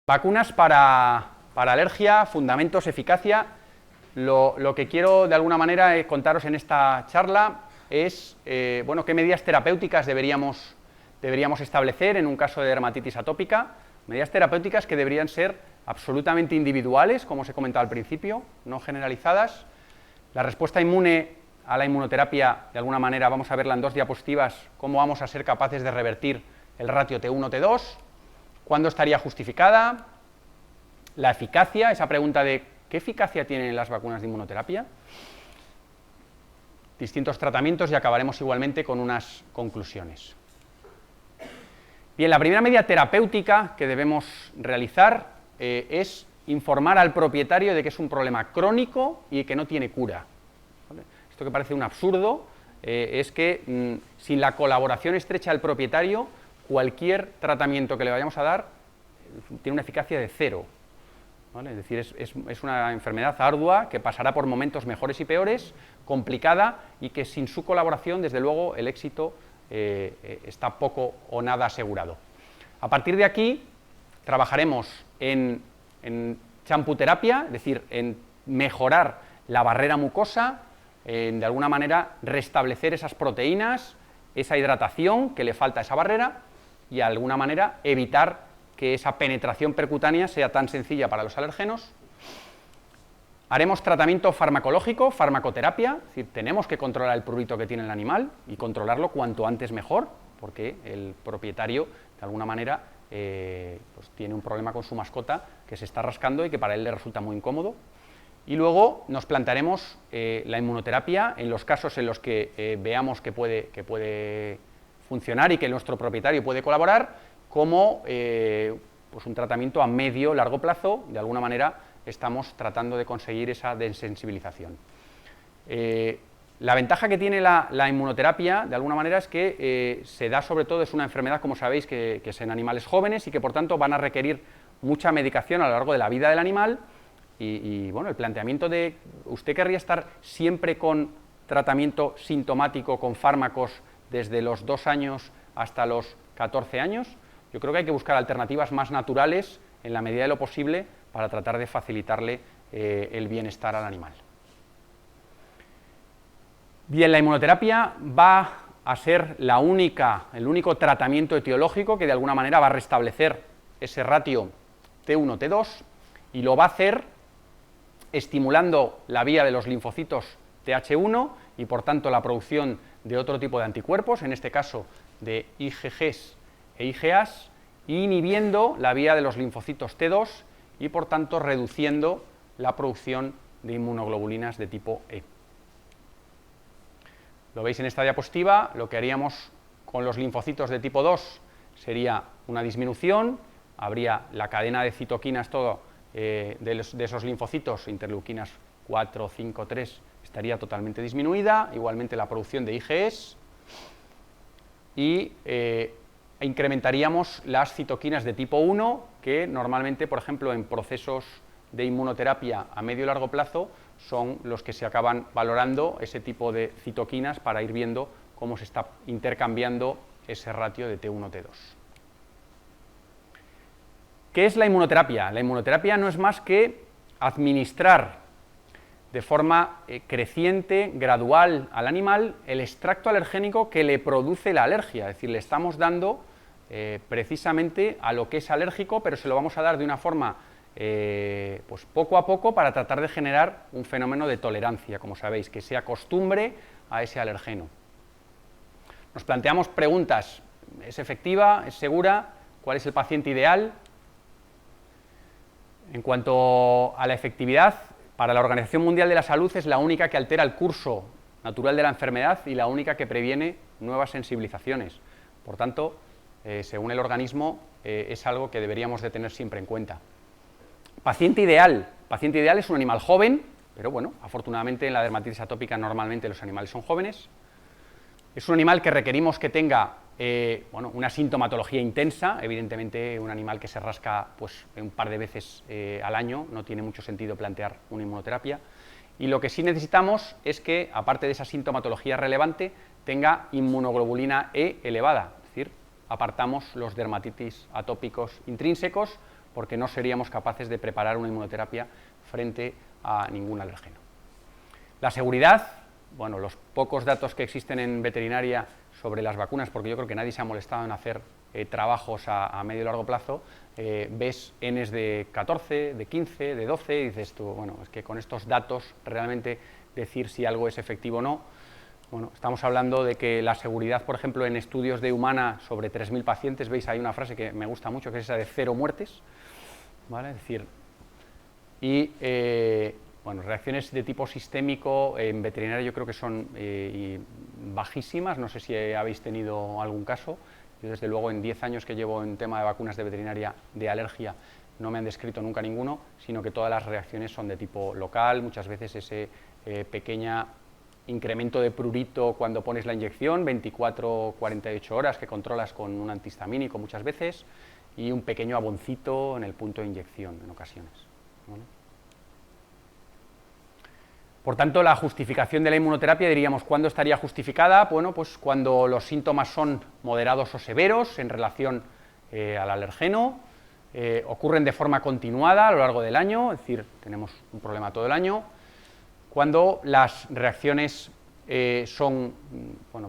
Vacunas para alergia, fundamentos, eficacia. Lo que quiero de alguna manera contaros en esta charla es bueno, qué medidas terapéuticas deberíamos establecer en un caso de dermatitis atópica, medidas terapéuticas que deberían ser absolutamente individuales, como os he comentado al principio, no generalizadas. La respuesta inmune a la inmunoterapia, de alguna manera, vamos a verla en dos diapositivas, cómo vamos a ser capaces de revertir el ratio T1-T2, cuándo estaría justificada, la eficacia, esa pregunta de ¿qué eficacia tienen las vacunas de inmunoterapia? Distintos tratamientos y acabaremos igualmente con unas conclusiones. Bien, la primera medida terapéutica que debemos realizar es informar al propietario de que es un problema crónico y que no tiene cura. ¿Vale? Esto que parece un absurdo es que sin la colaboración estrecha del propietario, cualquier tratamiento que le vayamos a dar tiene una eficacia de 0. ¿Vale? Es decir, es una enfermedad ardua que pasará por momentos mejores y peores, complicada, y que sin su colaboración, desde luego, el éxito está poco o nada asegurado. A partir de aquí, trabajaremos en champuterapia, es decir, en mejorar la barrera mucosa, en de alguna manera restablecer esas proteínas, esa hidratación que le falta a esa barrera, y de alguna manera evitar que esa penetración percutánea sea tan sencilla para los alergenos. Haremos tratamiento farmacológico, farmacoterapia, es decir, tenemos que controlar el prurito que tiene el animal y controlarlo cuanto antes mejor, porque el propietario, de alguna manera, pues tiene un problema con su mascota que se está rascando y que para él le resulta muy incómodo. Y luego nos plantearemos la inmunoterapia en los casos en los que veamos que puede funcionar y que nuestro propietario puede colaborar, como pues un tratamiento a medio largo plazo. De alguna manera estamos tratando de conseguir esa desensibilización. La ventaja que tiene la inmunoterapia, de alguna manera, es que se da sobre todo, es una enfermedad, como sabéis, que es en animales jóvenes y que por tanto van a requerir mucha medicación a lo largo de la vida del animal. Y bueno, el planteamiento de ¿usted querría estar siempre con tratamiento sintomático, con fármacos, desde los 2 años hasta los 14 años? Yo creo que hay que buscar alternativas más naturales, en la medida de lo posible, para tratar de facilitarle el bienestar al animal. Bien, la inmunoterapia va a ser el único tratamiento etiológico que de alguna manera va a restablecer ese ratio T1-T2 y lo va a hacer estimulando la vía de los linfocitos Th1 y por tanto la producción de otro tipo de anticuerpos, en este caso de IgGs e IgAs, inhibiendo la vía de los linfocitos T2 y por tanto reduciendo la producción de inmunoglobulinas de tipo E. Lo veis en esta diapositiva, lo que haríamos con los linfocitos de tipo 2 sería una disminución, habría la cadena de citoquinas de esos linfocitos, interleuquinas 4, 5, 3, estaría totalmente disminuida, igualmente la producción de IgEs, y incrementaríamos las citoquinas de tipo 1, que normalmente, por ejemplo, en procesos de inmunoterapia a medio y largo plazo, son los que se acaban valorando ese tipo de citoquinas para ir viendo cómo se está intercambiando ese ratio de T1-T2. ¿Qué es la inmunoterapia? La inmunoterapia no es más que administrar de forma creciente, gradual al animal, el extracto alergénico que le produce la alergia. Es decir, le estamos dando precisamente a lo que es alérgico, pero se lo vamos a dar de una forma pues poco a poco para tratar de generar un fenómeno de tolerancia, como sabéis, que se acostumbre a ese alergeno. Nos planteamos preguntas: ¿es efectiva? ¿Es segura? ¿Cuál es el paciente ideal? En cuanto a la efectividad, para la Organización Mundial de la Salud es la única que altera el curso natural de la enfermedad y la única que previene nuevas sensibilizaciones. Por tanto, según el organismo, es algo que deberíamos de tener siempre en cuenta. Paciente ideal. Paciente ideal es un animal joven, pero bueno, afortunadamente en la dermatitis atópica normalmente los animales son jóvenes. Es un animal que requerimos que tenga bueno, una sintomatología intensa. Evidentemente un animal que se rasca pues, un par de veces al año no tiene mucho sentido plantear una inmunoterapia. Y lo que sí necesitamos es que, aparte de esa sintomatología relevante, tenga inmunoglobulina E elevada. Es decir, apartamos los dermatitis atópicos intrínsecos, porque no seríamos capaces de preparar una inmunoterapia frente a ningún alérgeno. La seguridad, bueno, los pocos datos que existen en veterinaria sobre las vacunas, porque yo creo que nadie se ha molestado en hacer trabajos a medio y largo plazo, ves Ns de 14, de 15, de 12, y dices tú, bueno, es que con estos datos realmente decir si algo es efectivo o no. Bueno, estamos hablando de que la seguridad, por ejemplo, en estudios de humana sobre 3.000 pacientes, veis, hay una frase que me gusta mucho, que es esa de 0 muertes, ¿vale? Es decir, y bueno, reacciones de tipo sistémico en veterinaria yo creo que son bajísimas, no sé si habéis tenido algún caso. Yo desde luego en 10 años que llevo en tema de vacunas de veterinaria de alergia no me han descrito nunca ninguno, sino que todas las reacciones son de tipo local, muchas veces ese pequeño incremento de prurito cuando pones la inyección, 24-48 horas que controlas con un antihistamínico muchas veces, y un pequeño aboncito en el punto de inyección en ocasiones, ¿vale? Por tanto, la justificación de la inmunoterapia, diríamos, ¿cuándo estaría justificada? Bueno, pues cuando los síntomas son moderados o severos en relación al alergeno, ocurren de forma continuada a lo largo del año, es decir, tenemos un problema todo el año, cuando las reacciones son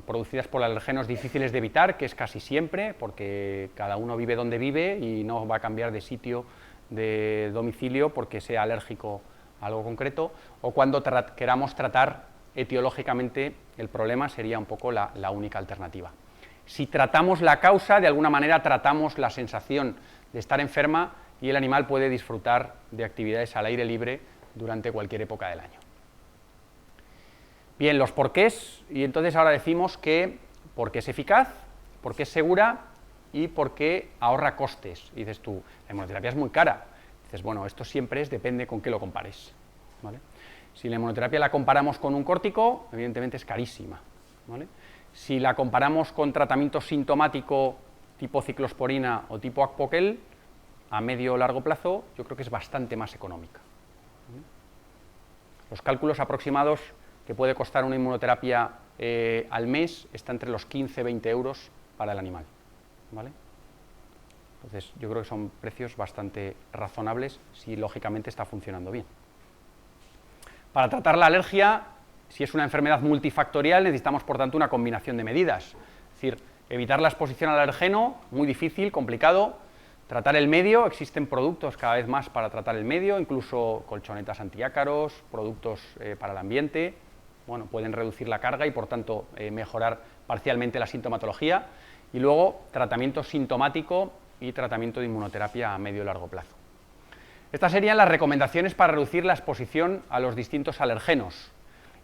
producidas por alergenos difíciles de evitar, que es casi siempre, porque cada uno vive donde vive y no va a cambiar de sitio, de domicilio, porque sea alérgico algo concreto, o cuando queramos tratar etiológicamente el problema, sería un poco la única alternativa. Si tratamos la causa, de alguna manera tratamos la sensación de estar enferma y el animal puede disfrutar de actividades al aire libre durante cualquier época del año. Bien, los porqués, y entonces ahora decimos que porque es eficaz, porque es segura y porque ahorra costes. Y dices tú, la inmunoterapia es muy cara. Dices, bueno, esto siempre depende con qué lo compares, ¿vale? Si la inmunoterapia la comparamos con un córtico, evidentemente es carísima, ¿vale? Si la comparamos con tratamiento sintomático tipo ciclosporina o tipo Acpoquel, a medio o largo plazo, yo creo que es bastante más económica, ¿vale? Los cálculos aproximados que puede costar una inmunoterapia al mes está entre los 15-20 euros para el animal, ¿vale? Entonces, yo creo que son precios bastante razonables si lógicamente está funcionando bien. Para tratar la alergia, si es una enfermedad multifactorial, necesitamos por tanto una combinación de medidas. Es decir, evitar la exposición al alergeno, muy difícil, complicado. Tratar el medio, existen productos cada vez más para tratar el medio, incluso colchonetas antiácaros, productos para el ambiente. Bueno, pueden reducir la carga y por tanto mejorar parcialmente la sintomatología. Y luego, tratamiento sintomático y tratamiento de inmunoterapia a medio y largo plazo. Estas serían las recomendaciones para reducir la exposición a los distintos alergenos.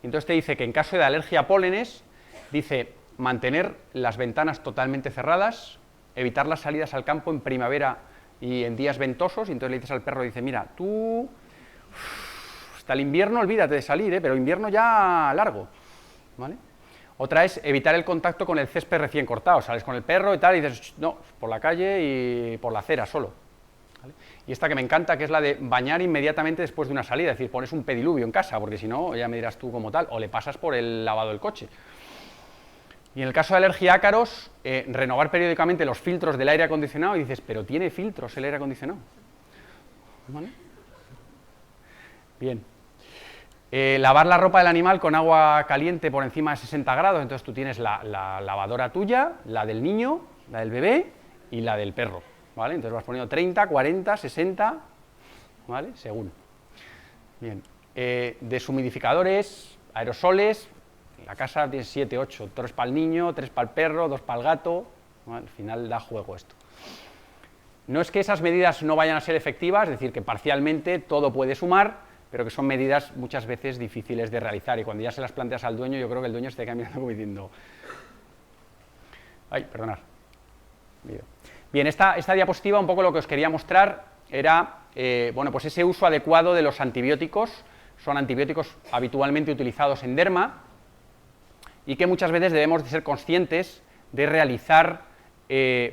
Entonces te dice que en caso de alergia a pólenes, dice mantener las ventanas totalmente cerradas, evitar las salidas al campo en primavera y en días ventosos, y entonces le dices al perro, dice, mira, tú hasta el invierno olvídate de salir, pero invierno ya largo, ¿vale? Otra es evitar el contacto con el césped recién cortado. Sales con el perro y tal y dices, no, por la calle y por la acera solo, ¿vale? Y esta que me encanta, que es la de bañar inmediatamente después de una salida, es decir, pones un pediluvio en casa, porque si no, ya me dirás tú como tal, o le pasas por el lavado del coche. Y en el caso de alergia a ácaros, renovar periódicamente los filtros del aire acondicionado, y dices, pero tiene filtros el aire acondicionado, ¿vale? Bien. Lavar la ropa del animal con agua caliente por encima de 60 grados, entonces tú tienes la lavadora tuya, la del niño, la del bebé y la del perro, ¿vale? Entonces vas poniendo 30, 40, 60, ¿vale? Según. Bien. Deshumidificadores, aerosoles, en la casa tienes 7, 8, 3 para el niño, 3 para el perro, 2 para el gato, ¿vale? Al final da juego esto. No es que esas medidas no vayan a ser efectivas, es decir, que parcialmente todo puede sumar, pero que son medidas muchas veces difíciles de realizar, y cuando ya se las planteas al dueño, yo creo que el dueño se te queda mirando como diciendo, ay, perdonad. Bien, esta diapositiva un poco lo que os quería mostrar era, bueno, pues ese uso adecuado de los antibióticos. Son antibióticos habitualmente utilizados en derma y que muchas veces debemos de ser conscientes de realizar,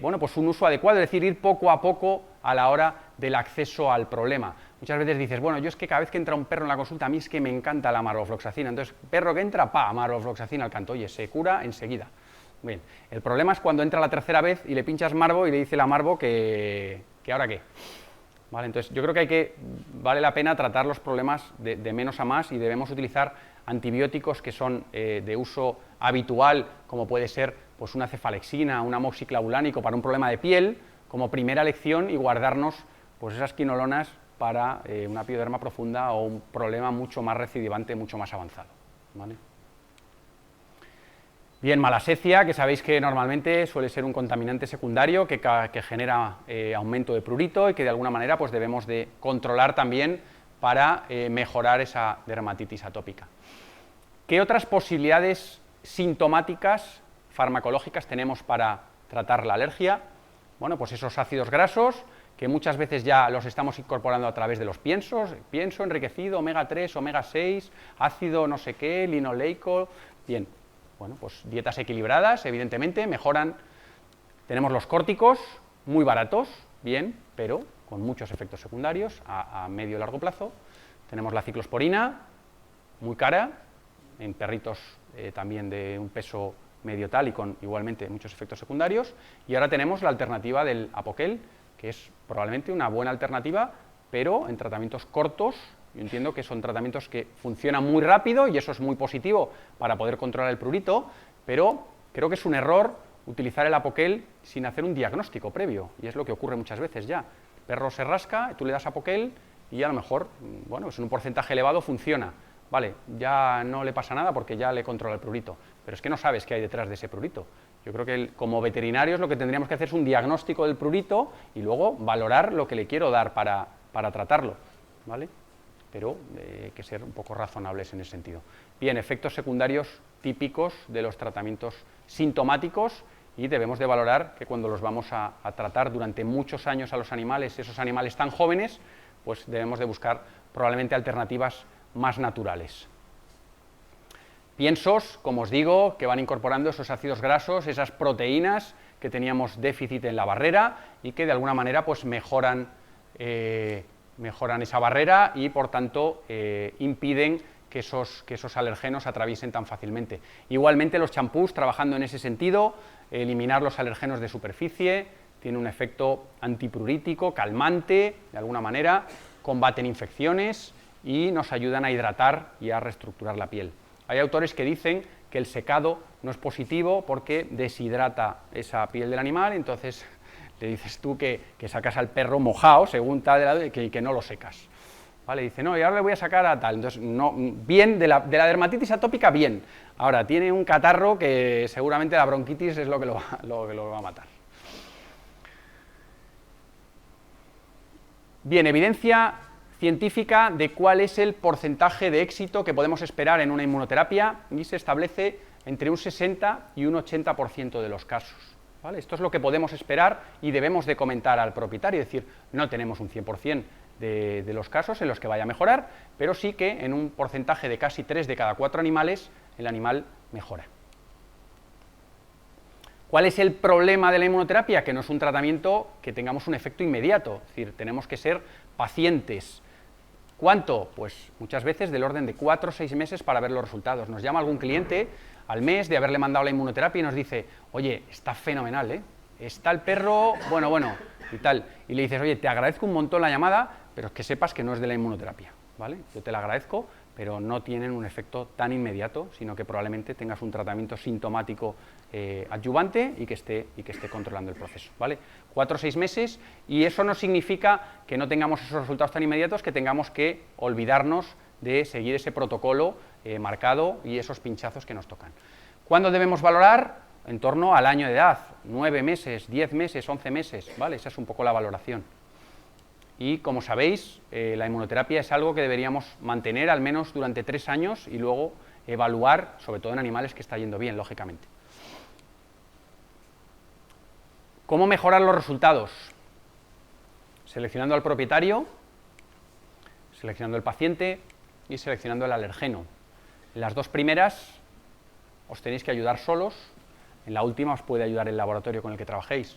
bueno, pues un uso adecuado, es decir, ir poco a poco a la hora del acceso al problema. Muchas veces dices, bueno, yo es que cada vez que entra un perro en la consulta, a mí es que me encanta la marvofloxacina. Entonces, perro que entra, marvofloxacina al canto. Oye, se cura enseguida. Bien, el problema es cuando entra la tercera vez y le pinchas marvo y le dice la marvo que ¿ahora qué? ¿Vale? Entonces, yo creo que vale la pena tratar los problemas de menos a más y debemos utilizar antibióticos que son de uso habitual, como puede ser pues, una cefalexina, un amoxiclavulánico para un problema de piel, como primera elección y guardarnos pues, esas quinolonas para una pioderma profunda o un problema mucho más recidivante, mucho más avanzado. ¿Vale? Bien, malasecia, que sabéis que normalmente suele ser un contaminante secundario que genera aumento de prurito y que de alguna manera pues, debemos de controlar también para mejorar esa dermatitis atópica. ¿Qué otras posibilidades sintomáticas farmacológicas tenemos para tratar la alergia? Bueno, pues esos ácidos grasos, que muchas veces ya los estamos incorporando a través de los piensos, pienso enriquecido, omega 3, omega 6, ácido no sé qué, linoleico, bien. Bueno, pues dietas equilibradas, evidentemente, mejoran. Tenemos los córticos, muy baratos, bien, pero con muchos efectos secundarios a medio y largo plazo. Tenemos la ciclosporina, muy cara, en perritos también de un peso medio tal y con igualmente muchos efectos secundarios. Y ahora tenemos la alternativa del Apoquel, que es probablemente una buena alternativa, pero en tratamientos cortos. Yo entiendo que son tratamientos que funcionan muy rápido y eso es muy positivo para poder controlar el prurito, pero creo que es un error utilizar el Apoquel sin hacer un diagnóstico previo, y es lo que ocurre muchas veces ya. El perro se rasca, tú le das Apoquel y a lo mejor, bueno, pues en un porcentaje elevado funciona. Vale, ya no le pasa nada porque ya le controla el prurito, pero es que no sabes qué hay detrás de ese prurito. Yo creo que como veterinarios lo que tendríamos que hacer es un diagnóstico del prurito y luego valorar lo que le quiero dar para tratarlo, ¿vale? Pero hay que ser un poco razonables en ese sentido. Bien, efectos secundarios típicos de los tratamientos sintomáticos y debemos de valorar que cuando los vamos a tratar durante muchos años a los animales, esos animales tan jóvenes, pues debemos de buscar probablemente alternativas más naturales. Piensos, como os digo, que van incorporando esos ácidos grasos, esas proteínas que teníamos déficit en la barrera y que de alguna manera pues mejoran esa barrera y por tanto impiden que esos alergenos atraviesen tan fácilmente. Igualmente los champús trabajando en ese sentido, eliminar los alergenos de superficie, tiene un efecto antiprurítico, calmante, de alguna manera, combaten infecciones y nos ayudan a hidratar y a reestructurar la piel. Hay autores que dicen que el secado no es positivo porque deshidrata esa piel del animal, entonces le dices tú que sacas al perro mojado, según tal, y que no lo secas. ¿Vale? Dice, no, y ahora le voy a sacar a tal. Entonces, no, bien, de la dermatitis atópica, bien. Ahora, tiene un catarro que seguramente la bronquitis es lo que lo va a matar. Bien, evidencia científica de cuál es el porcentaje de éxito que podemos esperar en una inmunoterapia y se establece entre un 60 y un 80% de los casos. ¿Vale? Esto es lo que podemos esperar y debemos de comentar al propietario, es decir, no tenemos un 100% de los casos en los que vaya a mejorar, pero sí que en un porcentaje de casi 3 de cada 4 animales el animal mejora. ¿Cuál es el problema de la inmunoterapia? Que no es un tratamiento que tengamos un efecto inmediato, es decir, tenemos que ser pacientes. ¿Cuánto? Pues muchas veces del orden de 4 o 6 meses para ver los resultados. Nos llama algún cliente al mes de haberle mandado la inmunoterapia y nos dice, oye, está fenomenal, ¿eh? Está el perro, bueno, y tal. Y le dices, oye, te agradezco un montón la llamada, pero es que sepas que no es de la inmunoterapia, ¿vale? Yo te la agradezco, pero no tienen un efecto tan inmediato, sino que probablemente tengas un tratamiento sintomático adyuvante y que esté controlando el proceso, ¿vale? 4 o 6 meses, y eso no significa que no tengamos esos resultados tan inmediatos, que tengamos que olvidarnos de seguir ese protocolo marcado y esos pinchazos que nos tocan. ¿Cuándo debemos valorar? En torno al año de edad, 9 meses, 10 meses, 11 meses, ¿vale? Esa es un poco la valoración. Y como sabéis, la inmunoterapia es algo que deberíamos mantener al menos durante 3 años y luego evaluar, sobre todo en animales que está yendo bien, lógicamente. ¿Cómo mejorar los resultados? Seleccionando al propietario, seleccionando el paciente y seleccionando el alergeno. En las 2 primeras os tenéis que ayudar solos, en la última os puede ayudar el laboratorio con el que trabajéis.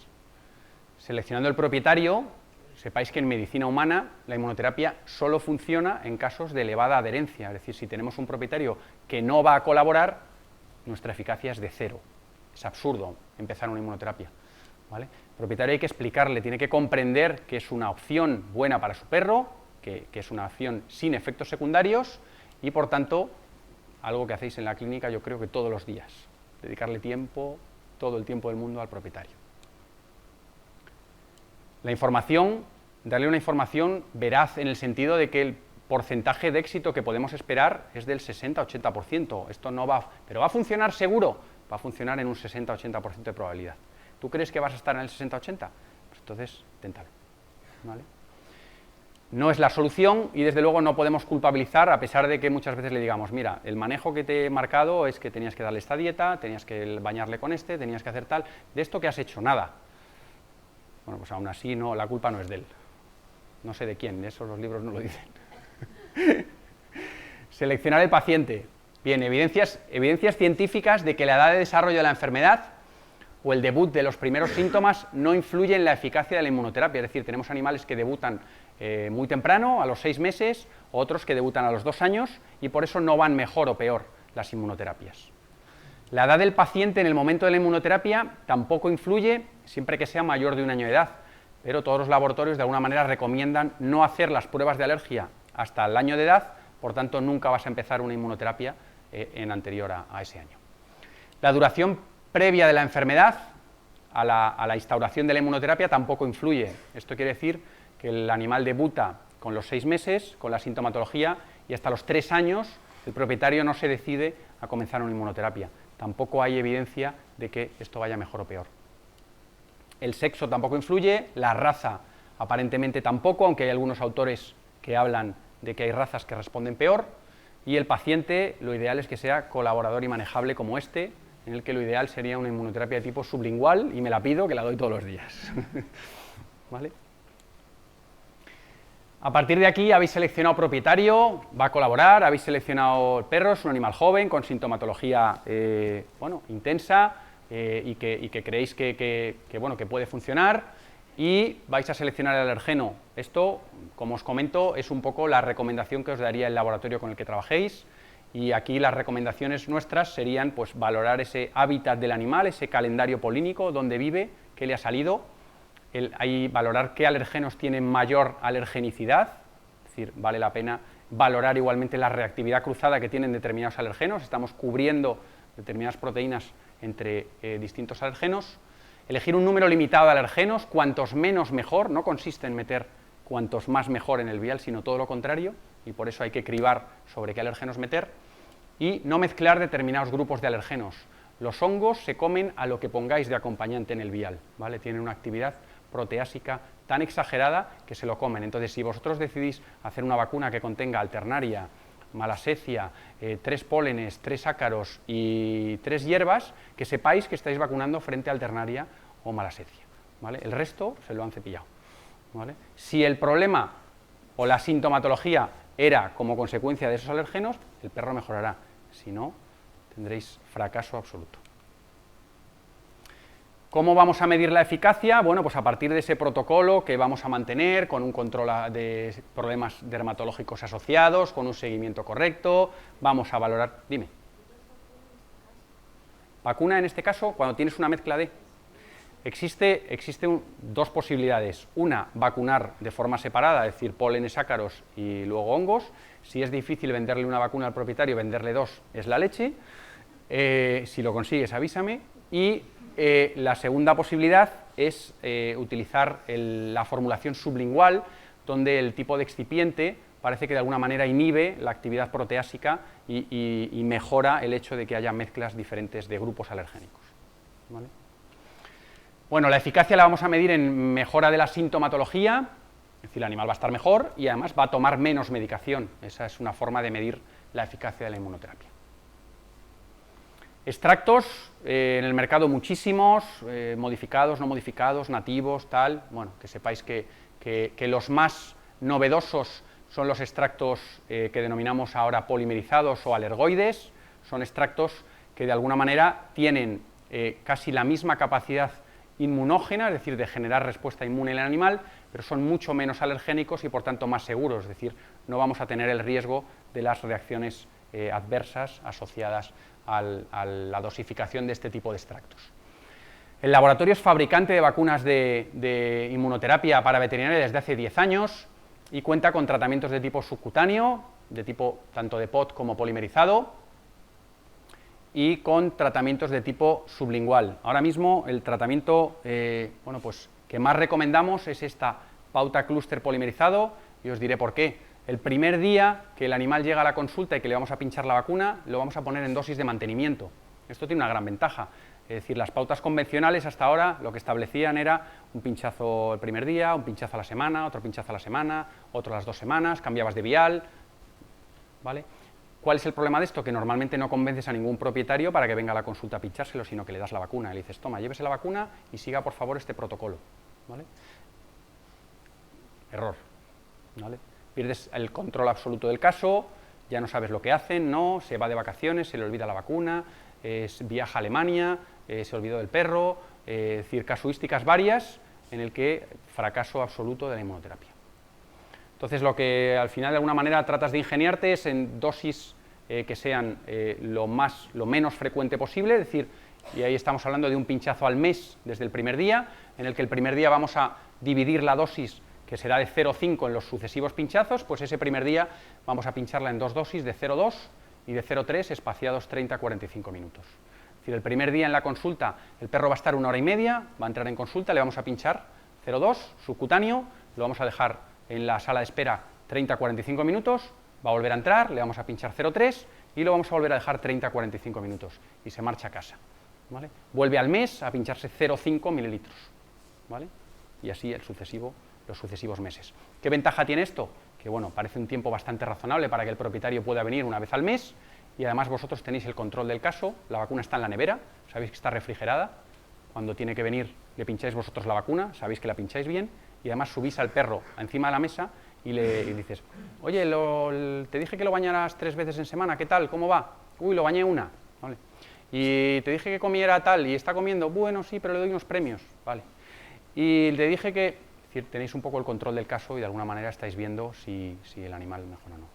Seleccionando el propietario, sepáis que en medicina humana la inmunoterapia solo funciona en casos de elevada adherencia, es decir, si tenemos un propietario que no va a colaborar, nuestra eficacia es de 0. Es absurdo empezar una inmunoterapia, ¿vale? propietario hay que explicarle, tiene que comprender que es una opción buena para su perro, que es una opción sin efectos secundarios y, por tanto, algo que hacéis en la clínica yo creo que todos los días, dedicarle tiempo, todo el tiempo del mundo al propietario. La información, darle una información veraz en el sentido de que el porcentaje de éxito que podemos esperar es del 60-80%. Esto no va, pero ¿va a funcionar seguro? Va a funcionar en un 60-80% de probabilidad. ¿Tú crees que vas a estar en el 60-80%? Pues entonces, inténtalo, ¿vale? No es la solución y desde luego no podemos culpabilizar, a pesar de que muchas veces le digamos, mira, el manejo que te he marcado es que tenías que darle esta dieta, tenías que bañarle con este, tenías que hacer tal, de esto que has hecho, nada. Bueno, pues aún así no, la culpa no es de él. No sé de quién, eso los libros no lo dicen. Seleccionar el paciente. Bien, evidencias científicas de que la edad de desarrollo de la enfermedad o el debut de los primeros síntomas no influye en la eficacia de la inmunoterapia. Es decir, tenemos animales que debutan muy temprano, a los 6 meses, otros que debutan a los 2 años y por eso no van mejor o peor las inmunoterapias. La edad del paciente en el momento de la inmunoterapia tampoco influye siempre que sea mayor de 1 año de edad, pero todos los laboratorios de alguna manera recomiendan no hacer las pruebas de alergia hasta el año de edad, por tanto nunca vas a empezar una inmunoterapia en anterior a ese año. La duración previa de la enfermedad a la instauración de la inmunoterapia tampoco influye. Esto quiere decir que el animal debuta con los 6 meses, con la sintomatología, y hasta los 3 años el propietario no se decide a comenzar una inmunoterapia. Tampoco hay evidencia de que esto vaya mejor o peor. El sexo tampoco influye, la raza aparentemente tampoco, aunque hay algunos autores que hablan de que hay razas que responden peor, y el paciente lo ideal es que sea colaborador y manejable como este, en el que lo ideal sería una inmunoterapia de tipo sublingual, y me la pido, que la doy todos los días. ¿Vale? A partir de aquí habéis seleccionado propietario, va a colaborar, habéis seleccionado el perro, es un animal joven, con sintomatología intensa y que creéis que puede funcionar, y vais a seleccionar el alergeno. Esto, como os comento, es un poco la recomendación que os daría el laboratorio con el que trabajéis, y aquí las recomendaciones nuestras serían pues valorar ese hábitat del animal, ese calendario polínico, dónde vive, qué le ha salido, valorar qué alergenos tienen mayor alergenicidad, es decir, vale la pena valorar igualmente la reactividad cruzada que tienen determinados alergenos, estamos cubriendo determinadas proteínas entre distintos alergenos. Elegir un número limitado de alergenos, cuantos menos mejor, no consiste en meter cuantos más mejor en el vial, sino todo lo contrario, y por eso hay que cribar sobre qué alergenos meter, y no mezclar determinados grupos de alergenos. Los hongos se comen a lo que pongáis de acompañante en el vial, ¿vale? Tienen una actividad proteásica tan exagerada que se lo comen. Entonces, si vosotros decidís hacer una vacuna que contenga alternaria, malacesia, 3 pólenes, 3 ácaros y 3 hierbas, que sepáis que estáis vacunando frente a alternaria o malacesia, ¿vale? El resto se lo han cepillado, ¿vale? Si el problema o la sintomatología era como consecuencia de esos alergenos, el perro mejorará. Si no, tendréis fracaso absoluto. ¿Cómo vamos a medir la eficacia? Bueno, pues a partir de ese protocolo que vamos a mantener, con un control de problemas dermatológicos asociados, con un seguimiento correcto, vamos a valorar... Dime. Vacuna en este caso, cuando tienes una mezcla de... Existen 2 posibilidades. Una, vacunar de forma separada, es decir, pólenes, ácaros y luego hongos. Si es difícil venderle una vacuna al propietario, venderle 2 es la leche. Si lo consigues, avísame. Y la segunda posibilidad es utilizar la formulación sublingual, donde el tipo de excipiente parece que de alguna manera inhibe la actividad proteásica y mejora el hecho de que haya mezclas diferentes de grupos alergénicos, ¿vale? Bueno, la eficacia la vamos a medir en mejora de la sintomatología, es decir, el animal va a estar mejor y además va a tomar menos medicación. Esa es una forma de medir la eficacia de la inmunoterapia. Extractos, en el mercado muchísimos, modificados, no modificados, nativos, tal. Bueno, que sepáis que los más novedosos son los extractos que denominamos ahora polimerizados o alergoides. Son extractos que de alguna manera tienen casi la misma capacidad inmunógena, es decir, de generar respuesta inmune en el animal, pero son mucho menos alergénicos y por tanto más seguros, es decir, no vamos a tener el riesgo de las reacciones adversas asociadas a la dosificación de este tipo de extractos. El laboratorio es fabricante de vacunas de inmunoterapia para veterinaria desde hace 10 años y cuenta con tratamientos de tipo subcutáneo, de tipo tanto de POT como polimerizado, y con tratamientos de tipo sublingual. Ahora mismo el tratamiento bueno, pues, que más recomendamos es esta pauta clúster polimerizado, y os diré por qué. El primer día que el animal llega a la consulta y que le vamos a pinchar la vacuna, lo vamos a poner en dosis de mantenimiento. Esto tiene una gran ventaja. Es decir, las pautas convencionales hasta ahora lo que establecían era un pinchazo el primer día, un pinchazo a la semana, otro pinchazo a la semana, otro a las 2 semanas, cambiabas de vial, ¿vale? ¿Cuál es el problema de esto? Que normalmente no convences a ningún propietario para que venga a la consulta a pinchárselo, sino que le das la vacuna y le dices, toma, llévese la vacuna y siga por favor este protocolo, ¿vale? Error, ¿vale? Pierdes el control absoluto del caso, ya no sabes lo que hacen, no, se va de vacaciones, se le olvida la vacuna, viaja a Alemania, se olvidó del perro, es decir, casuísticas varias en el que fracaso absoluto de la inmunoterapia. Entonces, lo que al final de alguna manera tratas de ingeniarte es en dosis que sean lo menos frecuente posible, es decir, y ahí estamos hablando de un pinchazo al mes desde el primer día, en el que el primer día vamos a dividir la dosis, que será de 0,5 en los sucesivos pinchazos, pues ese primer día vamos a pincharla en 2 dosis de 0,2 y de 0,3 espaciados 30 a 45 minutos. Es decir, el primer día en la consulta el perro va a estar 1 hora y media, va a entrar en consulta, le vamos a pinchar 0,2 subcutáneo, lo vamos a dejar en la sala de espera 30 a 45 minutos, va a volver a entrar, le vamos a pinchar 0,3 y lo vamos a volver a dejar 30 a 45 minutos y se marcha a casa, ¿vale? Vuelve al mes a pincharse 0,5 mililitros, ¿vale? Y así los sucesivos meses. ¿Qué ventaja tiene esto? Que bueno, parece un tiempo bastante razonable para que el propietario pueda venir una vez al mes y además vosotros tenéis el control del caso, la vacuna está en la nevera, sabéis que está refrigerada, cuando tiene que venir le pincháis vosotros la vacuna, sabéis que la pincháis bien y además subís al perro encima de la mesa y le dices, oye, te dije que lo bañaras 3 veces en semana, ¿qué tal? ¿Cómo va? Uy, lo bañé una, ¿vale? Y te dije que comiera tal y está comiendo, bueno, sí, pero le doy unos premios, ¿vale? Y le dije que, es decir, tenéis un poco el control del caso y de alguna manera estáis viendo si el animal mejora o no.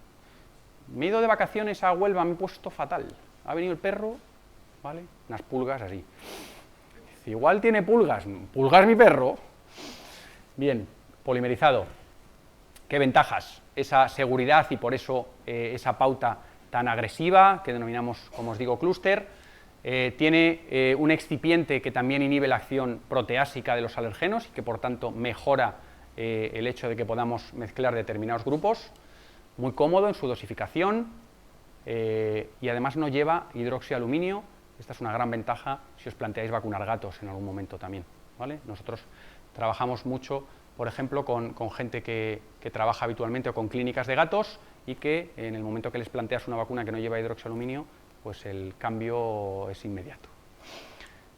Me he ido de vacaciones a Huelva, me he puesto fatal. Ha venido el perro, ¿vale? Unas pulgas así. Dice, igual tiene pulgas. ¿Pulgas mi perro? Bien, polimerizado. ¿Qué ventajas? Esa seguridad y por eso esa pauta tan agresiva que denominamos, como os digo, clúster. Tiene un excipiente que también inhibe la acción proteásica de los alergenos y que por tanto mejora el hecho de que podamos mezclar determinados grupos. Muy cómodo en su dosificación y además no lleva hidroxialuminio. Esta es una gran ventaja si os planteáis vacunar gatos en algún momento también, ¿vale? Nosotros trabajamos mucho, por ejemplo, con gente que trabaja habitualmente o con clínicas de gatos y que en el momento que les planteas una vacuna que no lleva hidroxialuminio, pues el cambio es inmediato.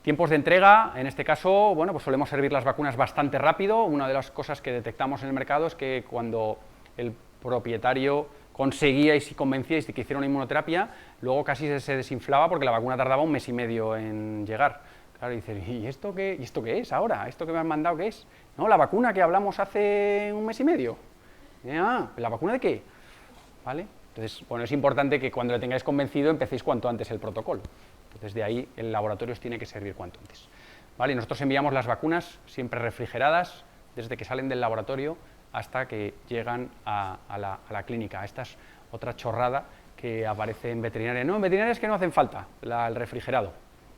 Tiempos de entrega, en este caso, bueno, pues solemos servir las vacunas bastante rápido. Una de las cosas que detectamos en el mercado es que cuando el propietario conseguíais y convencíais de que hiciera una inmunoterapia, luego casi se desinflaba porque la vacuna tardaba 1 mes y medio en llegar. Claro, y dices, ¿y esto qué es ahora? ¿Esto que me han mandado qué es? No, la vacuna que hablamos hace 1 mes y medio. Ah, ¿la vacuna de qué? ¿Vale? Entonces, bueno, es importante que cuando le tengáis convencido empecéis cuanto antes el protocolo. Entonces, de ahí el laboratorio os tiene que servir cuanto antes. ¿Vale? Y nosotros enviamos las vacunas siempre refrigeradas desde que salen del laboratorio hasta que llegan a la clínica. Esta es otra chorrada que aparece en veterinaria. No, en veterinaria es que no hacen falta el refrigerado,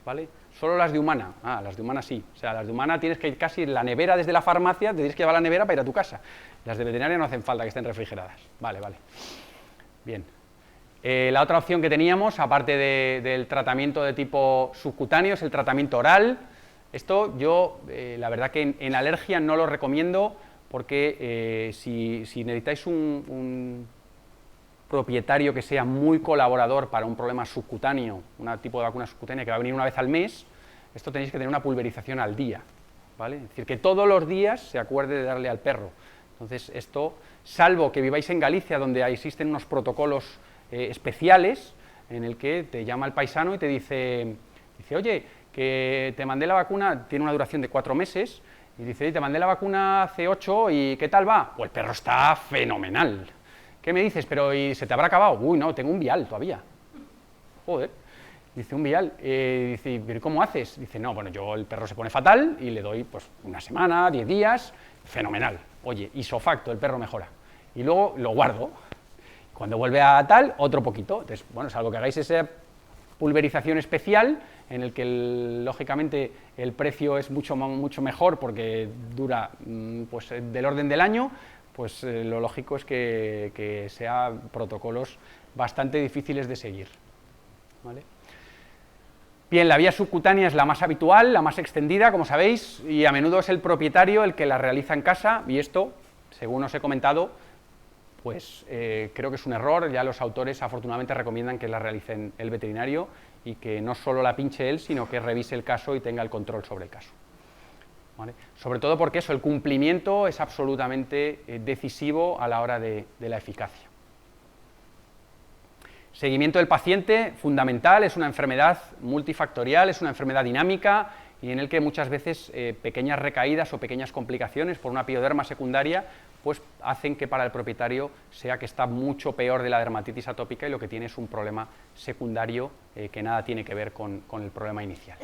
¿vale? Solo las de humana. Ah, las de humana sí. O sea, las de humana tienes que ir casi en la nevera desde la farmacia, te tienes que llevar la nevera para ir a tu casa. Las de veterinaria no hacen falta que estén refrigeradas. Vale, vale. Bien. La otra opción que teníamos, aparte del tratamiento de tipo subcutáneo, es el tratamiento oral. Esto yo, la verdad que en alergia no lo recomiendo porque si necesitáis un propietario que sea muy colaborador para un problema subcutáneo, un tipo de vacuna subcutánea que va a venir una vez al mes, esto tenéis que tener una pulverización al día, ¿vale? Es decir, que todos los días se acuerde de darle al perro. Entonces, esto, salvo que viváis en Galicia, donde existen unos protocolos especiales, en el que te llama el paisano y te dice, oye, que te mandé la vacuna, tiene una duración de 4 meses, y dice, te mandé la vacuna hace 8 y ¿qué tal va? Pues el perro está fenomenal. ¿Qué me dices? Pero ¿y se te habrá acabado? Uy, no, tengo un vial todavía. Joder. Dice, un vial. Dice, ¿pero cómo haces? Dice, no, bueno, yo el perro se pone fatal y le doy pues una semana, 10 días, fenomenal. Oye, isofacto, el perro mejora. Y luego lo guardo. Cuando vuelve a tal, otro poquito. Entonces, bueno, salvo que hagáis esa pulverización especial, en el que lógicamente el precio es mucho mejor porque dura pues del orden del año, pues lo lógico es que sean protocolos bastante difíciles de seguir. ¿Vale? Bien, la vía subcutánea es la más habitual, la más extendida, como sabéis, y a menudo es el propietario el que la realiza en casa, y esto, según os he comentado, pues creo que es un error. Ya los autores afortunadamente recomiendan que la realicen el veterinario y que no solo la pinche él, sino que revise el caso y tenga el control sobre el caso. ¿Vale? Sobre todo porque eso, el cumplimiento es absolutamente decisivo a la hora de la eficacia. Seguimiento del paciente, fundamental, es una enfermedad multifactorial, es una enfermedad dinámica y en el que muchas veces pequeñas recaídas o pequeñas complicaciones por una pioderma secundaria pues hacen que para el propietario sea que está mucho peor de la dermatitis atópica y lo que tiene es un problema secundario que nada tiene que ver con el problema inicial.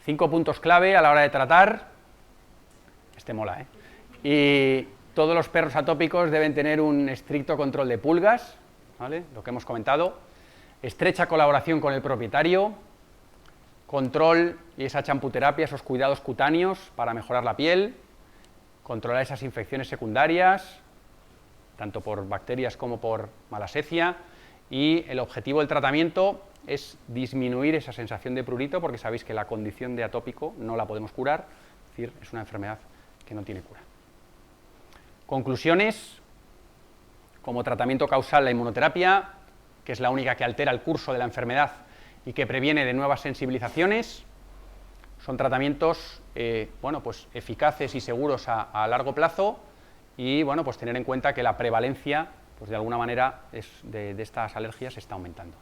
5 puntos clave a la hora de tratar. Este mola, Y todos los perros atópicos deben tener un estricto control de pulgas, ¿vale? Lo que hemos comentado. Estrecha colaboración con el propietario. Control y esa champuterapia, esos cuidados cutáneos para mejorar la piel. Controlar esas infecciones secundarias, tanto por bacterias como por malasecia, y el objetivo del tratamiento es disminuir esa sensación de prurito, porque sabéis que la condición de atópico no la podemos curar, es decir, es una enfermedad que no tiene cura. Conclusiones: como tratamiento causal la inmunoterapia, que es la única que altera el curso de la enfermedad y que previene de nuevas sensibilizaciones. Son tratamientos bueno, pues eficaces y seguros a largo plazo y bueno, pues tener en cuenta que la prevalencia pues de alguna manera de estas alergias está aumentando.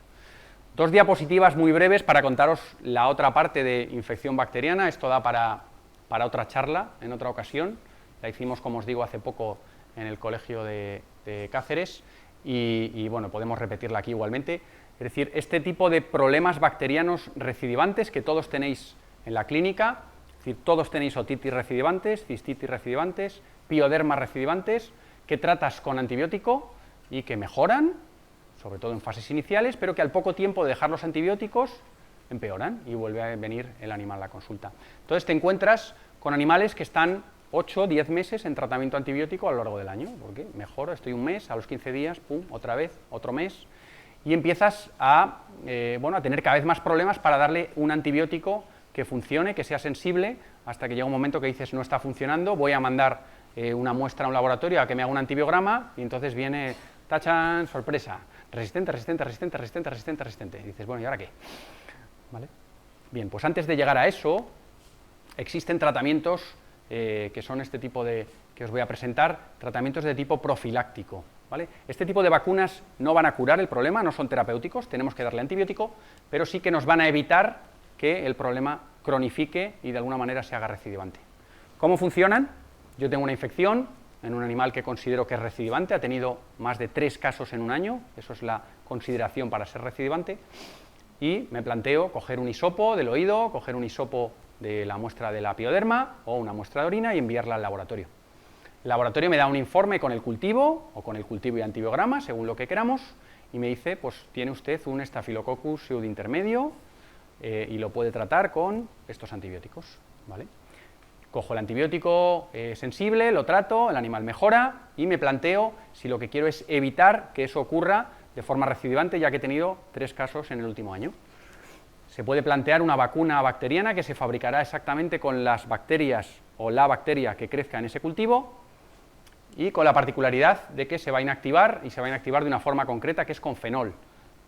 2 diapositivas muy breves para contaros la otra parte de infección bacteriana. Esto da para otra charla en otra ocasión. La hicimos, como os digo, hace poco en el colegio de Cáceres y bueno, podemos repetirla aquí igualmente. Es decir, este tipo de problemas bacterianos recidivantes que todos tenéis en la clínica, es decir, todos tenéis otitis recidivantes, cistitis recidivantes, piodermas recidivantes, que tratas con antibiótico y que mejoran, sobre todo en fases iniciales, pero que al poco tiempo de dejar los antibióticos empeoran y vuelve a venir el animal a la consulta. Entonces te encuentras con animales que están 8 o 10 meses en tratamiento antibiótico a lo largo del año, porque mejoro, estoy un mes, a los 15 días, pum, otra vez, otro mes, y empiezas a tener cada vez más problemas para darle un antibiótico que funcione, que sea sensible, hasta que llega un momento que dices no está funcionando, voy a mandar una muestra a un laboratorio a que me haga un antibiograma y entonces viene, tachan, sorpresa, resistente, resistente, resistente, resistente, resistente, resistente. Y dices, bueno, ¿y ahora qué? ¿Vale? Bien, pues antes de llegar a eso, existen tratamientos que son este tipo de, que os voy a presentar, tratamientos de tipo profiláctico. ¿Vale? Este tipo de vacunas no van a curar el problema, no son terapéuticos, tenemos que darle antibiótico, pero sí que nos van a evitar que el problema cronifique y de alguna manera se haga recidivante. ¿Cómo funcionan? Yo tengo una infección en un animal que considero que es recidivante, ha tenido más de 3 casos en un año, eso es la consideración para ser recidivante, y me planteo coger un hisopo del oído, coger un hisopo de la muestra de la pioderma o una muestra de orina y enviarla al laboratorio. El laboratorio me da un informe con el cultivo o con el cultivo y antibiograma, según lo que queramos, y me dice, pues tiene usted un Staphylococcus pseudointermedio y lo puede tratar con estos antibióticos. ¿Vale? Cojo el antibiótico sensible, lo trato, el animal mejora y me planteo si lo que quiero es evitar que eso ocurra de forma recidivante, ya que he tenido 3 casos en el último año. Se puede plantear una vacuna bacteriana que se fabricará exactamente con las bacterias o la bacteria que crezca en ese cultivo y con la particularidad de que se va a inactivar y se va a inactivar de una forma concreta que es con fenol.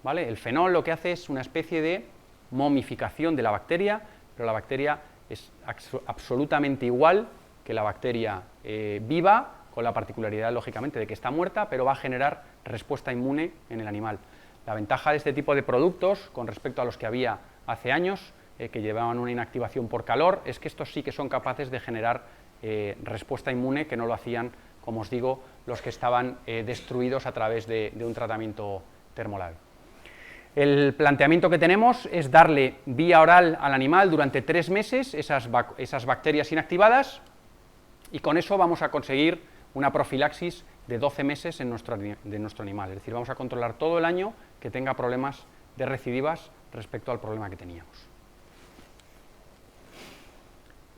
¿Vale? El fenol lo que hace es una especie de momificación de la bacteria, pero la bacteria es absolutamente igual que la bacteria viva, con la particularidad, lógicamente, de que está muerta, pero va a generar respuesta inmune en el animal. La ventaja de este tipo de productos, con respecto a los que había hace años, que llevaban una inactivación por calor, es que estos sí que son capaces de generar respuesta inmune, que no lo hacían, como os digo, los que estaban destruidos a través de un tratamiento termolar. El planteamiento que tenemos es darle vía oral al animal durante 3 meses esas bacterias inactivadas, y con eso vamos a conseguir una profilaxis de 12 meses de nuestro animal, es decir, vamos a controlar todo el año que tenga problemas de recidivas respecto al problema que teníamos.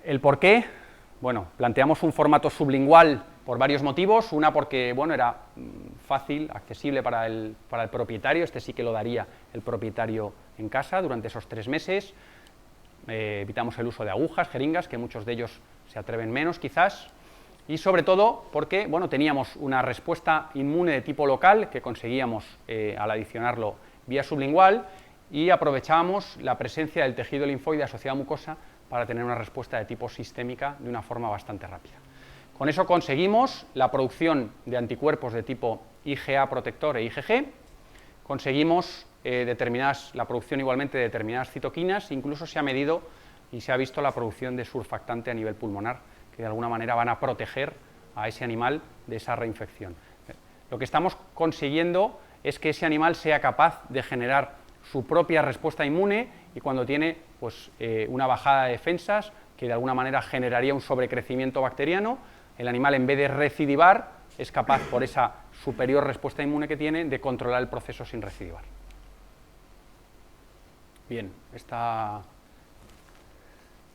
¿El por qué? Bueno, planteamos un formato sublingual por varios motivos. Una, porque bueno, era fácil, accesible para el propietario. Este sí que lo daría el propietario en casa durante esos 3 meses. Evitamos el uso de agujas, jeringas, que muchos de ellos se atreven menos quizás. Y sobre todo porque bueno, teníamos una respuesta inmune de tipo local que conseguíamos al adicionarlo vía sublingual, y aprovechábamos la presencia del tejido linfoide asociado a mucosa para tener una respuesta de tipo sistémica de una forma bastante rápida. Con eso conseguimos la producción de anticuerpos de tipo IgA protector e IgG, conseguimos la producción igualmente de determinadas citoquinas, incluso se ha medido y se ha visto la producción de surfactante a nivel pulmonar, que de alguna manera van a proteger a ese animal de esa reinfección. Lo que estamos consiguiendo es que ese animal sea capaz de generar su propia respuesta inmune, y cuando tiene pues, una bajada de defensas que de alguna manera generaría un sobrecrecimiento bacteriano, el animal, en vez de recidivar, es capaz, por esa superior respuesta inmune que tiene, de controlar el proceso sin recidivar. Bien, está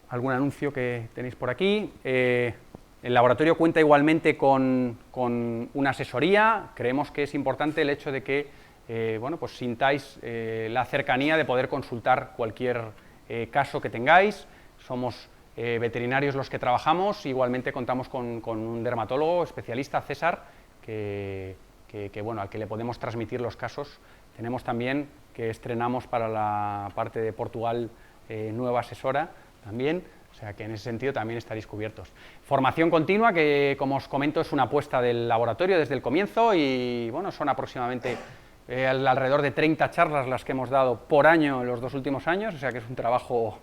algún anuncio que tenéis por aquí. El laboratorio cuenta igualmente con una asesoría. Creemos que es importante el hecho de que bueno, pues sintáis la cercanía de poder consultar cualquier caso que tengáis. Somos veterinarios los que trabajamos, igualmente contamos con un dermatólogo especialista, César, bueno, al que le podemos transmitir los casos. Tenemos también, que estrenamos para la parte de Portugal, nueva asesora también, o sea que en ese sentido también estaréis cubiertos. Formación continua, que como os comento es una apuesta del laboratorio desde el comienzo, y bueno, son aproximadamente alrededor de 30 charlas las que hemos dado por año en los 2 últimos años, o sea que es un trabajo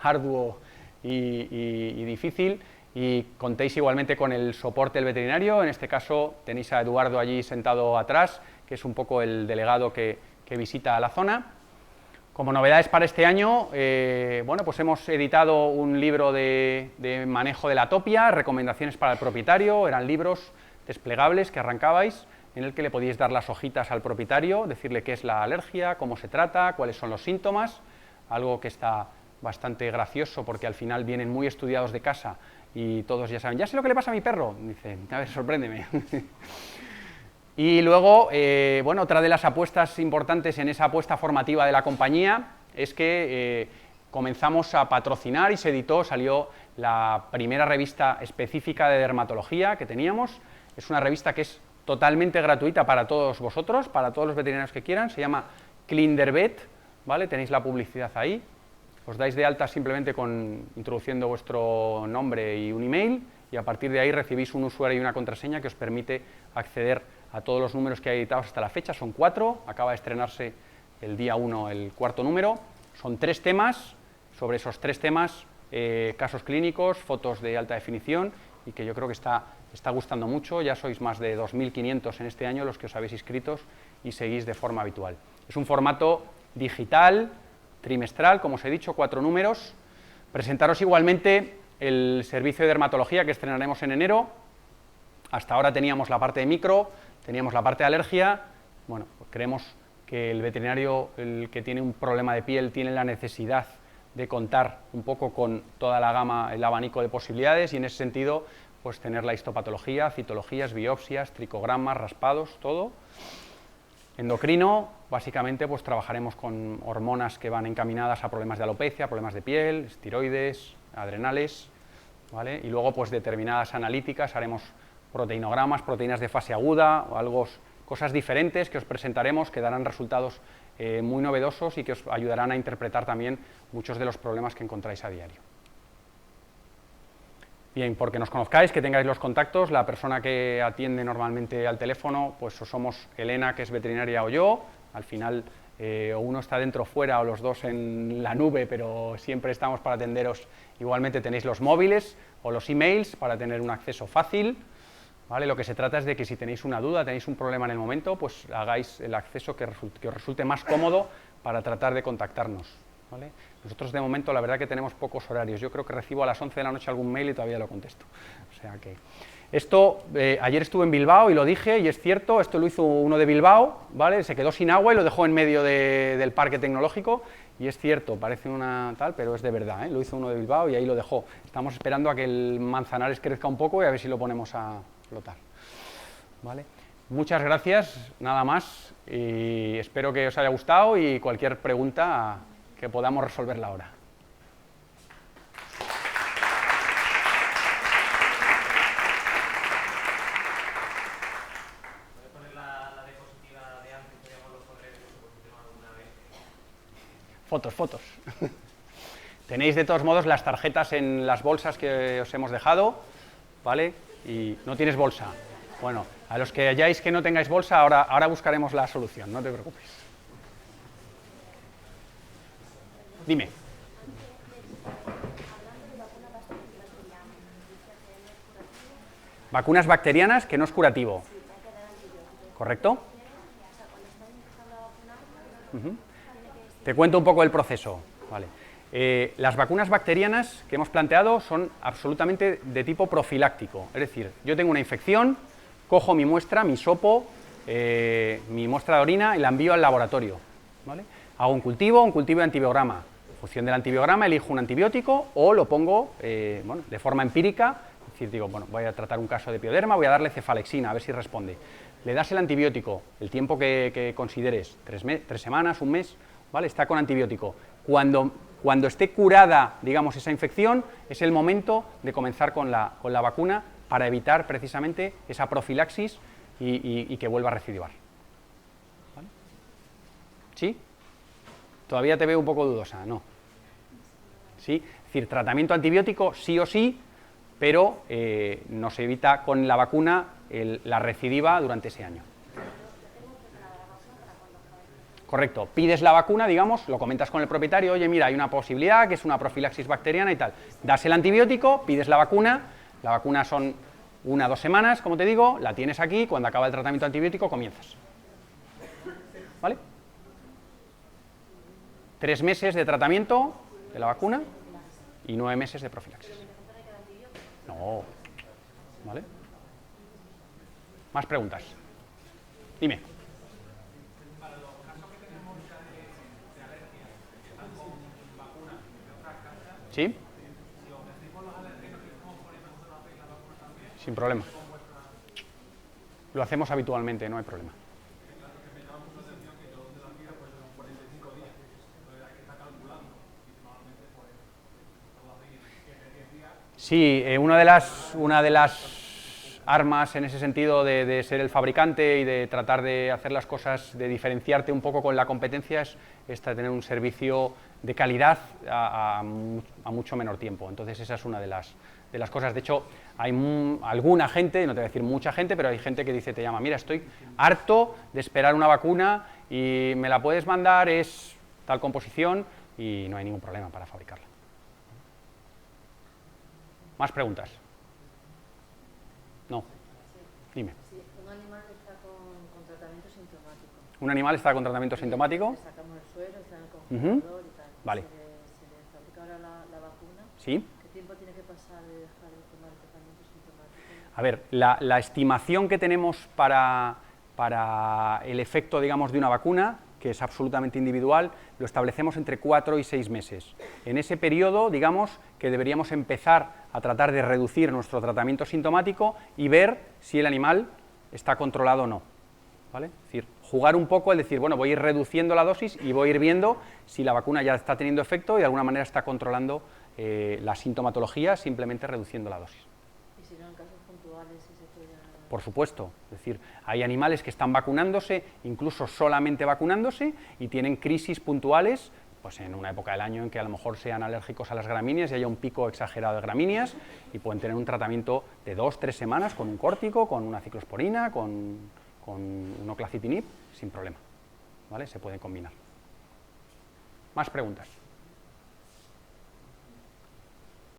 arduo y difícil, y contéis igualmente con el soporte del veterinario. En este caso tenéis a Eduardo allí sentado atrás, que es un poco el delegado que visita la zona. Como novedades para este año, bueno, pues hemos editado un libro de manejo de la atopia, recomendaciones para el propietario. Eran libros desplegables que arrancabais, en el que le podíais dar las hojitas al propietario, decirle qué es la alergia, cómo se trata, cuáles son los síntomas, algo que está bastante gracioso porque al final vienen muy estudiados de casa y todos ya saben, ya sé lo que le pasa a mi perro. Dice, a ver, sorpréndeme. Y luego, bueno, otra de las apuestas importantes en esa apuesta formativa de la compañía es que comenzamos a patrocinar y se editó, salió la primera revista específica de dermatología que teníamos. Es una revista que es totalmente gratuita para todos vosotros, para todos los veterinarios que quieran. Se llama Clindervet, ¿vale? Tenéis la publicidad ahí. Os dais de alta simplemente introduciendo vuestro nombre y un email, y a partir de ahí recibís un usuario y una contraseña que os permite acceder a todos los números que hay editados hasta la fecha. Son 4, acaba de estrenarse el día 1 el 4º número. Son 3 temas, sobre esos 3 temas, casos clínicos, fotos de alta definición, y que yo creo que está gustando mucho. Ya sois más de 2.500 en este año los que os habéis inscrito y seguís de forma habitual. Es un formato digital, trimestral, como os he dicho, 4 números. Presentaros igualmente el servicio de dermatología que estrenaremos en enero. Hasta ahora teníamos la parte de micro, teníamos la parte de alergia. Bueno, pues creemos que el veterinario, el que tiene un problema de piel, tiene la necesidad de contar un poco con toda la gama, el abanico de posibilidades, y en ese sentido, pues tener la histopatología, citologías, biopsias, tricogramas, raspados, todo. Endocrino, básicamente pues trabajaremos con hormonas que van encaminadas a problemas de alopecia, problemas de piel, esteroides, adrenales, ¿vale? Y luego pues determinadas analíticas, haremos proteinogramas, proteínas de fase aguda, o cosas diferentes que os presentaremos, que darán resultados muy novedosos y que os ayudarán a interpretar también muchos de los problemas que encontráis a diario. Bien, porque nos conozcáis, que tengáis los contactos, la persona que atiende normalmente al teléfono, pues o somos Elena, que es veterinaria, o yo. Al final o uno está dentro o fuera, o los dos en la nube, pero siempre estamos para atenderos. Igualmente tenéis los móviles o los emails para tener un acceso fácil, ¿vale? Lo que se trata es de que si tenéis una duda, tenéis un problema en el momento, pues hagáis el acceso que os resulte más cómodo para tratar de contactarnos, ¿vale? Nosotros de momento la verdad que tenemos pocos horarios, yo creo que recibo a las 11 de la noche algún mail y todavía lo contesto, o sea que... Esto, ayer estuve en Bilbao y lo dije, y es cierto, esto lo hizo uno de Bilbao, ¿vale? Se quedó sin agua y lo dejó en medio del parque tecnológico, y es cierto, parece una tal, pero es de verdad, ¿eh? Lo hizo uno de Bilbao y ahí lo dejó. Estamos esperando a que el Manzanares crezca un poco y a ver si lo ponemos a flotar, ¿vale? Muchas gracias, nada más, y espero que os haya gustado y cualquier pregunta que podamos resolverla ahora. Fotos. Tenéis de todos modos las tarjetas en las bolsas que os hemos dejado, ¿vale? Y no tienes bolsa. Bueno, a los que hayáis que no tengáis bolsa, ahora buscaremos la solución, no te preocupes. Dime. Vacunas bacterianas que no es curativo. ¿Correcto? Te cuento un poco el proceso. Vale. Las vacunas bacterianas que hemos planteado son absolutamente de tipo profiláctico. Es decir, yo tengo una infección, cojo mi muestra, mi hisopo, mi muestra de orina y la envío al laboratorio, ¿vale? Hago un cultivo de antibiograma. En función del antibiograma elijo un antibiótico o lo pongo bueno, de forma empírica. Es decir, digo, bueno, voy a tratar un caso de pioderma, voy a darle cefalexina, a ver si responde. Le das el antibiótico, el tiempo que consideres, 3 semanas, un mes, ¿vale? Está con antibiótico. Cuando esté curada, digamos, esa infección, es el momento de comenzar con la vacuna para evitar precisamente esa profilaxis y que vuelva a recidivar. ¿Vale? ¿Sí? Todavía te veo un poco dudosa, ¿no? ¿Sí? Es decir, tratamiento antibiótico sí o sí, pero nos evita con la vacuna la recidiva durante ese año. Correcto, pides la vacuna, digamos, lo comentas con el propietario, oye, mira, hay una posibilidad que es una profilaxis bacteriana y tal. Das el antibiótico, pides la vacuna son 1 o 2 semanas, como te digo, la tienes aquí, cuando acaba el tratamiento antibiótico comienzas. ¿Vale? 3 meses de tratamiento de la vacuna y 9 meses de profilaxis. No. ¿Vale? Más preguntas. Dime. ¿Sí? Sin problema. Lo hacemos habitualmente, no hay problema. Sí, una de las armas en ese sentido de ser el fabricante y de tratar de hacer las cosas, de diferenciarte un poco con la competencia, es tener un servicio de calidad a mucho menor tiempo. Entonces esa es una de las cosas. De hecho, hay alguna gente, no te voy a decir mucha gente, pero hay gente que dice, te llama, mira, estoy harto de esperar una vacuna y me la puedes mandar, es tal composición y no hay ningún problema para fabricarla. ¿Más preguntas? No. Dime. Sí, un animal está con tratamiento sintomático. ¿Un animal está con tratamiento sintomático? Le sacamos el suero, está en el congelador y tal. Vale. Se le fabrica ahora la vacuna. Sí. ¿Qué tiempo tiene que pasar de dejar de tomar el tratamiento sintomático? A ver, la estimación que tenemos para el efecto, digamos, de una vacuna, que es absolutamente individual, lo establecemos entre 4 y 6 meses. En ese periodo, digamos, que deberíamos empezar a tratar de reducir nuestro tratamiento sintomático y ver si el animal está controlado o no, ¿vale? Es decir, jugar un poco, es decir, bueno, voy a ir reduciendo la dosis y voy a ir viendo si la vacuna ya está teniendo efecto y de alguna manera está controlando la sintomatología simplemente reduciendo la dosis. ¿Y si no, en casos puntuales, si se puede...? Por supuesto, es decir, hay animales que están vacunándose, incluso solamente vacunándose, y tienen crisis puntuales, pues en una época del año en que a lo mejor sean alérgicos a las gramíneas y haya un pico exagerado de gramíneas, y pueden tener un tratamiento de 2 o 3 semanas con un córtico, con una ciclosporina, con un oclacitinib, sin problema, ¿vale? Se pueden combinar. ¿Más preguntas?